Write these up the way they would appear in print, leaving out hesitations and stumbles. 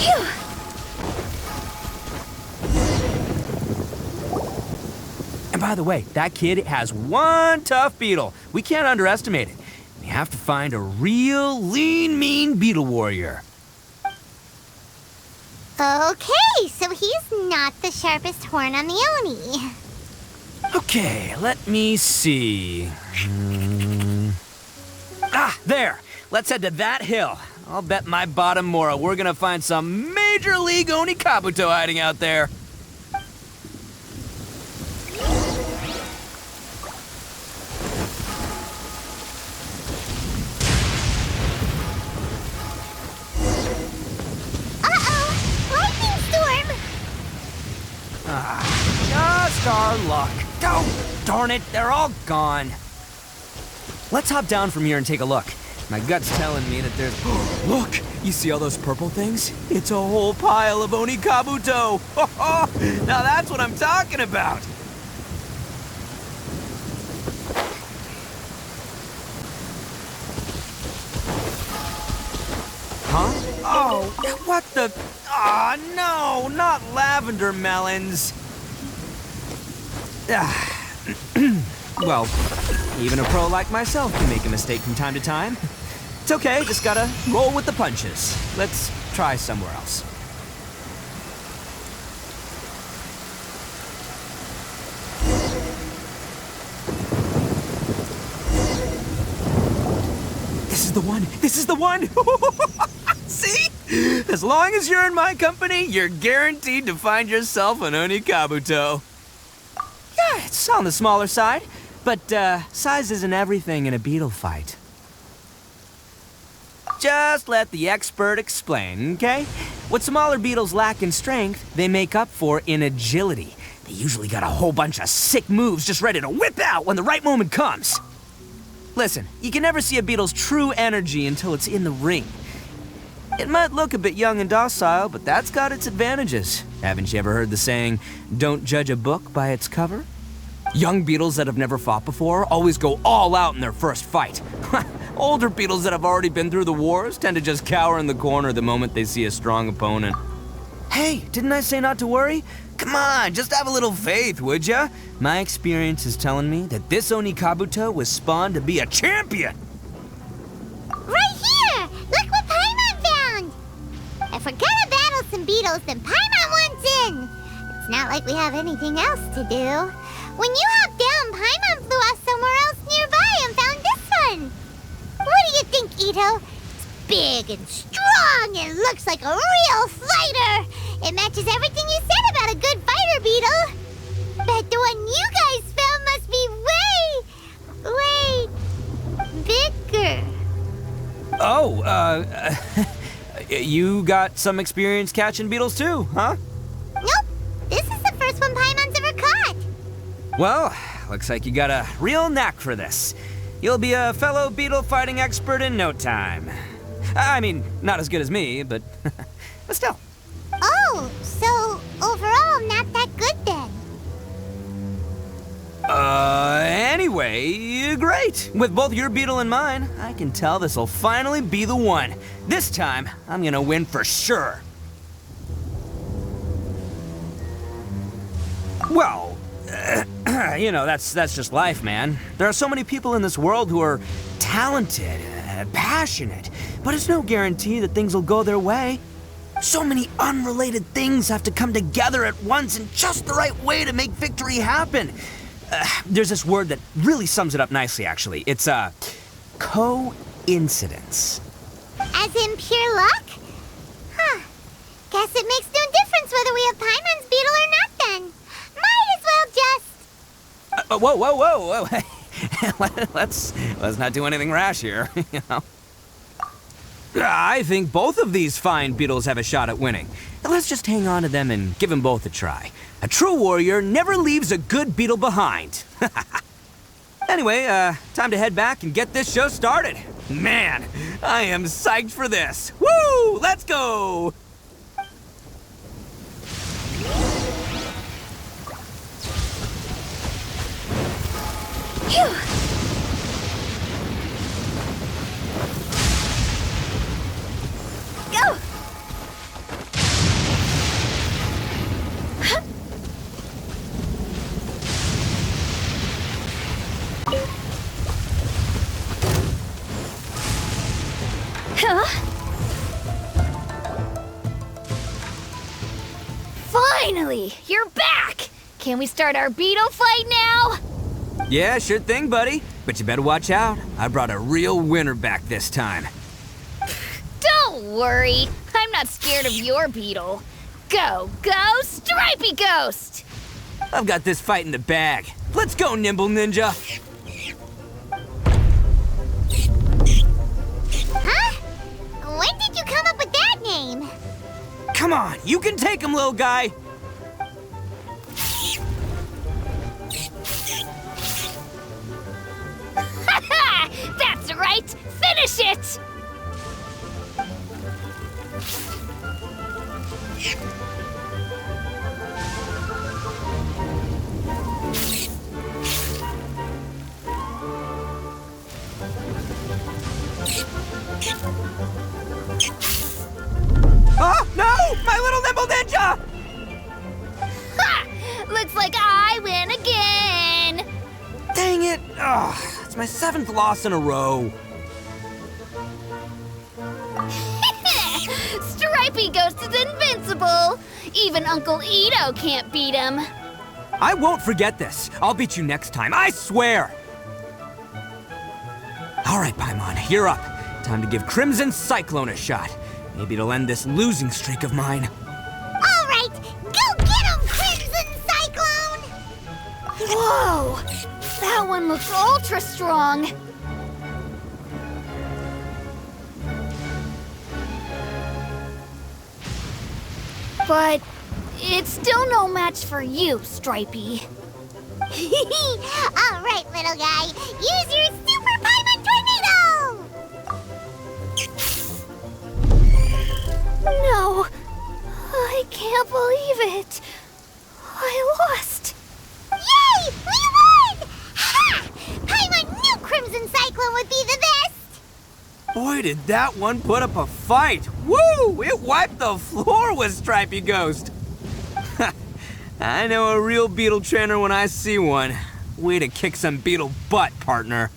Phew! And by the way, that kid has one tough beetle. We can't underestimate it. We have to find a real lean, mean beetle warrior. Okay, so he's not the sharpest horn on the Oni. Okay, let me see. There! Let's head to that hill. I'll bet my bottom Mora we're gonna find some major league Oni Kabuto hiding out there. Just our luck. Oh, darn it, they're all gone. Let's hop down from here and take a look. My gut's telling me that there's... Look, you see all those purple things? It's a whole pile of Oni Kabuto. Now that's what I'm talking about. Huh? Oh, what the... Aw, no, not lavender melons. Well, even a pro like myself can make a mistake from time to time. It's okay, just gotta roll with the punches. Let's try somewhere else. This is the one! This is the one! See? As long as you're in my company, you're guaranteed to find yourself an Oni Kabuto. Yeah, it's on the smaller side, but size isn't everything in a beetle fight. Just let the expert explain, okay? What smaller beetles lack in strength, they make up for in agility. They usually got a whole bunch of sick moves just ready to whip out when the right moment comes. Listen, you can never see a beetle's true energy until it's in the ring. It might look a bit young and docile, but that's got its advantages. Haven't you ever heard the saying, don't judge a book by its cover? Young beetles that have never fought before always go all out in their first fight. Older beetles that have already been through the wars tend to just cower in the corner the moment they see a strong opponent. Hey, didn't I say not to worry? Come on, just have a little faith, would ya? My experience is telling me that this Oni Kabuto was spawned to be a champion. Right here! Look what Paimon found! If we're gonna battle some beetles, then Paimon wants in! It's not like we have anything else to do. When you hopped down, Paimon flew off somewhere else nearby and found this one! What do you think, Itto? It's big and strong and looks like a real fighter! It matches everything you said about a good fighter beetle! Bet the one you guys found must be way bigger. Oh, you got some experience catching beetles too, huh? Nope. This is the first one Paimon's ever caught. Well, looks like you got a real knack for this. You'll be a fellow beetle fighting expert in no time. I mean, not as good as me, but still. Oh, so overall not that good then. Anyway, great. With both your beetle and mine, I can tell this'll finally be the one. This time, I'm gonna win for sure. Well, you know, that's just life, man. There are so many people in this world who are talented, passionate, but it's no guarantee that things will go their way. So many unrelated things have to come together at once in just the right way to make victory happen. There's this word that really sums it up nicely, actually. It's, coincidence. As in pure luck? Huh. Guess it makes no difference whether we have Paimon's beetle or not then. Might as well just... Whoa. Let's not do anything rash here, you know. I think both of these fine beetles have a shot at winning. Let's just hang on to them and give them both a try. A true warrior never leaves a good beetle behind. Anyway, time to head back and get this show started. Man, I am psyched for this. Woo! Let's go! Phew. Go! Huh? Finally! You're back! Can we start our beetle fight now? Yeah, sure thing, buddy. But you better watch out. I brought a real winner back this time. Don't worry. I'm not scared of your beetle. Go, Stripey Ghost! I've got this fight in the bag. Let's go, Nimble Ninja. Huh? When did you come up with that name? Come on, you can take him, little guy. That's right! Finish it! Oh, no! My little Nimble Ninja! Ha! Looks like I win again! Dang it! Ugh, it's my 7th loss in a row. Stripey Ghost is invincible! Even Uncle Itto can't beat him. I won't forget this. I'll beat you next time, I swear! All right, Paimon, you're up. Time to give Crimson Cyclone a shot. Maybe it'll end this losing streak of mine. All right, go get him, Crimson Cyclone! Whoa! That one looks ultra strong. But it's still no match for you, Stripey. All right, little guy, use your Super Paimon Tornado! No, I can't believe it. I lost. Yay! We won! Ha! Paimon knew Crimson Cyclone would be the best! Boy, did that one put up a fight. Woo! It wiped the floor with Stripey Ghost. I know a real beetle trainer when I see one. Way to kick some beetle butt, partner.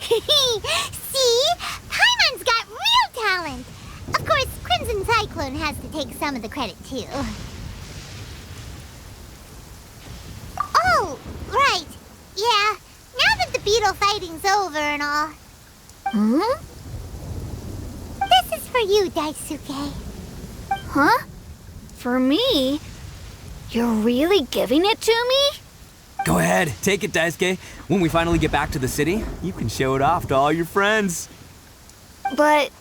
See? Paimon's got real talent! Of course, Crimson Cyclone has to take some of the credit, too. Oh, right. Yeah, now that the beetle fighting's over and all. Hmm? This is for you, Daisuke. Huh? For me? You're really giving it to me? Go ahead, take it, Daisuke. When we finally get back to the city, you can show it off to all your friends. But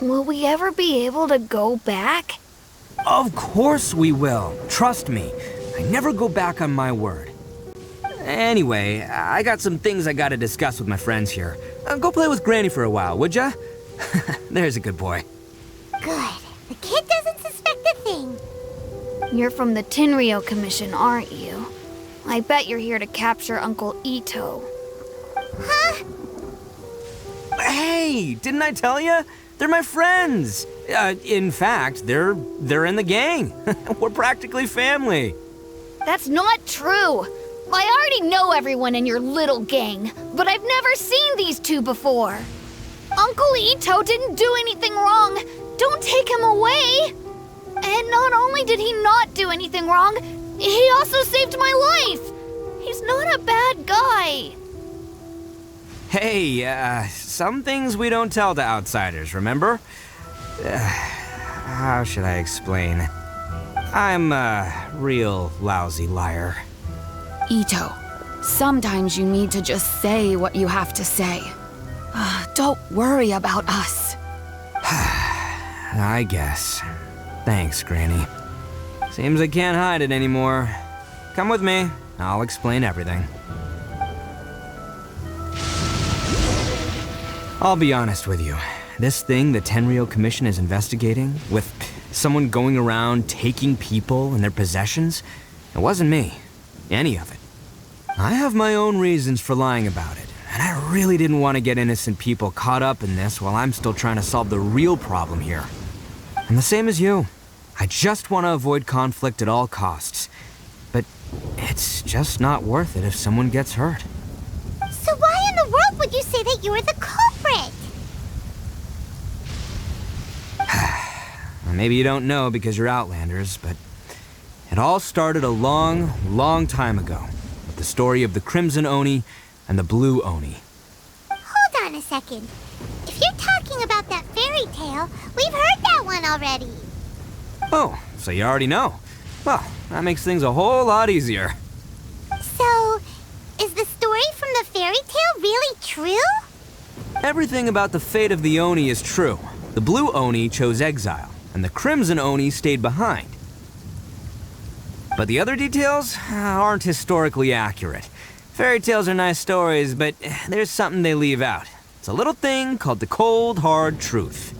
will we ever be able to go back? Of course we will. Trust me. I never go back on my word. Anyway, I got some things I gotta discuss with my friends here. Go play with Granny for a while, would ya? There's a good boy. Good. The kid doesn't suspect a thing. You're from the Tenryou Commission, aren't you? I bet you're here to capture Uncle Itto. Huh? Hey, didn't I tell you? They're my friends. In fact, they're in the gang. We're practically family. That's not true. I already know everyone in your little gang, but I've never seen these two before. Uncle Itto didn't do anything wrong. Don't take him away. And not only did he not do anything wrong, he also saved my life. He's not a bad guy. Hey, some things we don't tell to outsiders, remember? How should I explain? I'm a real lousy liar. Itto, sometimes you need to just say what you have to say. Don't worry about us. I guess. Thanks, Granny. Seems I can't hide it anymore. Come with me. I'll explain everything. I'll be honest with you. This thing the Tenryou Commission is investigating, with someone going around taking people and their possessions, it wasn't me. Any of it. I have my own reasons for lying about it, and I really didn't want to get innocent people caught up in this while I'm still trying to solve the real problem here. I'm the same as you. I just want to avoid conflict at all costs. But it's just not worth it if someone gets hurt. So why in the world would you say that you were the culprit? maybe you don't know because you're Outlanders, but it all started a long, long time ago with the story of the Crimson Oni and the Blue Oni. Hold on a second. If you're talking about that fairy tale, we've heard that one already. Oh, so you already know. Well, that makes things a whole lot easier. So, is the story from the fairy tale really true? Everything about the fate of the Oni is true. The Blue Oni chose exile, and the Crimson Oni stayed behind. But the other details aren't historically accurate. Fairy tales are nice stories, but there's something they leave out. It's a little thing called the cold, hard truth.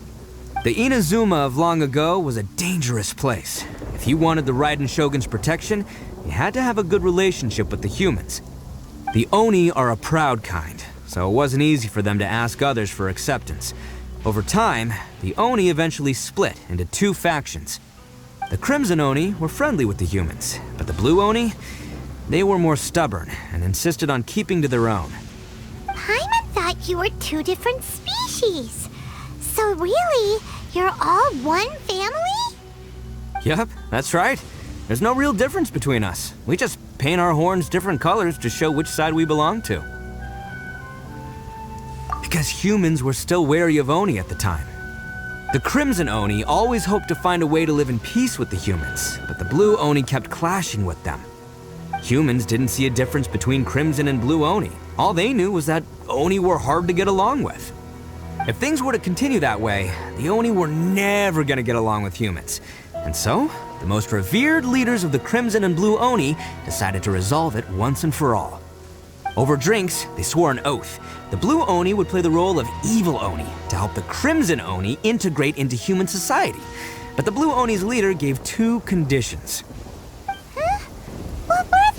The Inazuma of long ago was a dangerous place. If you wanted the Raiden Shogun's protection, you had to have a good relationship with the humans. The Oni are a proud kind, so it wasn't easy for them to ask others for acceptance. Over time, the Oni eventually split into two factions. The Crimson Oni were friendly with the humans, but the Blue Oni, they were more stubborn and insisted on keeping to their own. Paimon thought you were two different species. So really, you're all one family? Yep, that's right. There's no real difference between us. We just paint our horns different colors to show which side we belong to. Because humans were still wary of Oni at the time. The Crimson Oni always hoped to find a way to live in peace with the humans, but the Blue Oni kept clashing with them. Humans didn't see a difference between Crimson and Blue Oni. All they knew was that Oni were hard to get along with. If things were to continue that way, the Oni were never gonna get along with humans. And so, the most revered leaders of the Crimson and Blue Oni decided to resolve it once and for all. Over drinks, they swore an oath. The Blue Oni would play the role of evil Oni to help the Crimson Oni integrate into human society. But the Blue Oni's leader gave two conditions. Huh? What were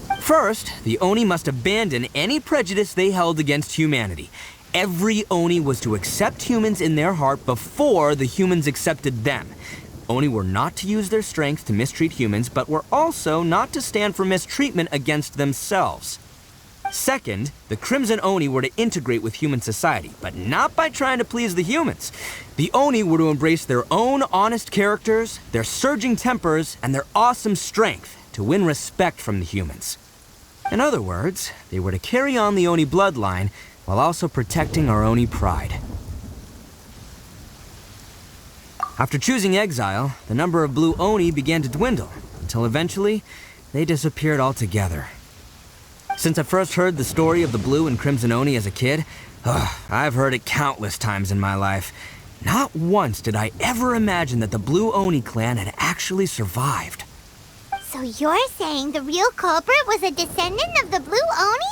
they? First, the Oni must abandon any prejudice they held against humanity. Every Oni was to accept humans in their heart before the humans accepted them. Oni were not to use their strength to mistreat humans, but were also not to stand for mistreatment against themselves. Second, the Crimson Oni were to integrate with human society, but not by trying to please the humans. The Oni were to embrace their own honest characters, their surging tempers, and their awesome strength to win respect from the humans. In other words, they were to carry on the Oni bloodline while also protecting our Oni pride. After choosing exile, the number of Blue Oni began to dwindle, until eventually, they disappeared altogether. Since I first heard the story of the Blue and Crimson Oni as a kid, I've heard it countless times in my life. Not once did I ever imagine that the Blue Oni clan had actually survived. So you're saying the real culprit was a descendant of the Blue Oni?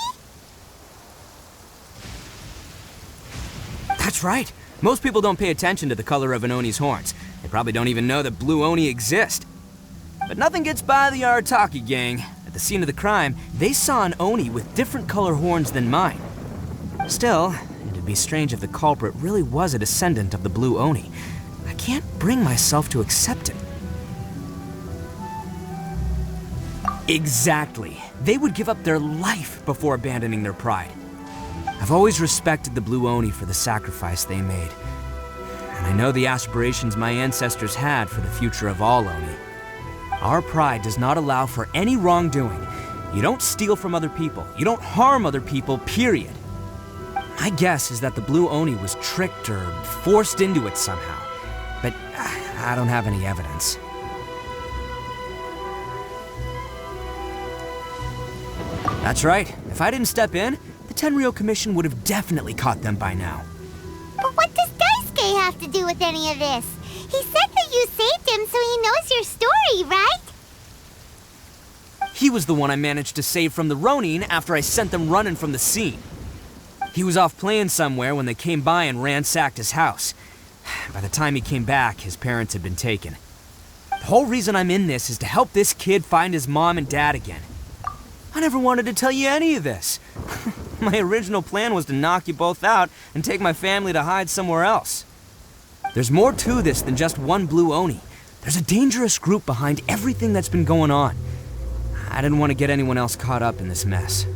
That's right. Most people don't pay attention to the color of an Oni's horns. They probably don't even know that Blue Oni exist. But nothing gets by the Arataki Gang. At the scene of the crime, they saw an Oni with different color horns than mine. Still, it'd be strange if the culprit really was a descendant of the Blue Oni. I can't bring myself to accept it. Exactly. They would give up their life before abandoning their pride. I've always respected the Blue Oni for the sacrifice they made. And I know the aspirations my ancestors had for the future of all Oni. Our pride does not allow for any wrongdoing. You don't steal from other people. You don't harm other people, period. My guess is that the Blue Oni was tricked or forced into it somehow. But I don't have any evidence. That's right. If I didn't step in, the Tenryou Commission would have definitely caught them by now. But what does Daisuke have to do with any of this? He said that you saved him so he knows your story, right? He was the one I managed to save from the Ronin after I sent them running from the scene. He was off playing somewhere when they came by and ransacked his house. By the time he came back, his parents had been taken. The whole reason I'm in this is to help this kid find his mom and dad again. I never wanted to tell you any of this. My original plan was to knock you both out and take my family to hide somewhere else. There's more to this than just one Blue Oni. There's a dangerous group behind everything that's been going on. I didn't want to get anyone else caught up in this mess.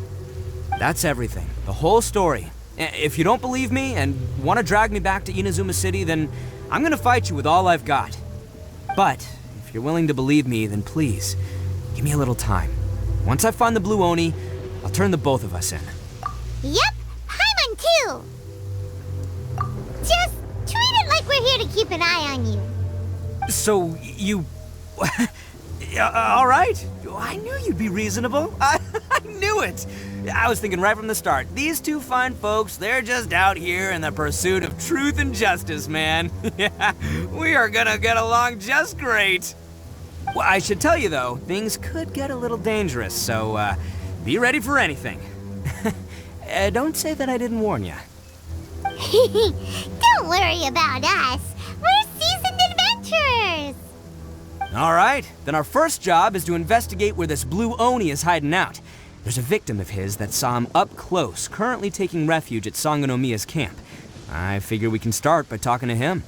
That's everything. The whole story. If you don't believe me and want to drag me back to Inazuma City, then I'm gonna fight you with all I've got. But if you're willing to believe me, then please, give me a little time. Once I find the blue Oni, I'll turn the both of us in. Yep, Paimon too! Just treat it like we're here to keep an eye on you. So, you... all right. I knew you'd be reasonable. I knew it. I was thinking right from the start, these two fine folks, they're just out here in the pursuit of truth and justice, man. Yeah, we are gonna get along just great. Well, I should tell you, though, things could get a little dangerous, so be ready for anything. Don't say that I didn't warn you. Don't worry about us. We're seasoned adventurers. All right, then our first job is to investigate where this blue Oni is hiding out. There's a victim of his that saw him up close, currently taking refuge at Sangonomiya's camp. I figure we can start by talking to him.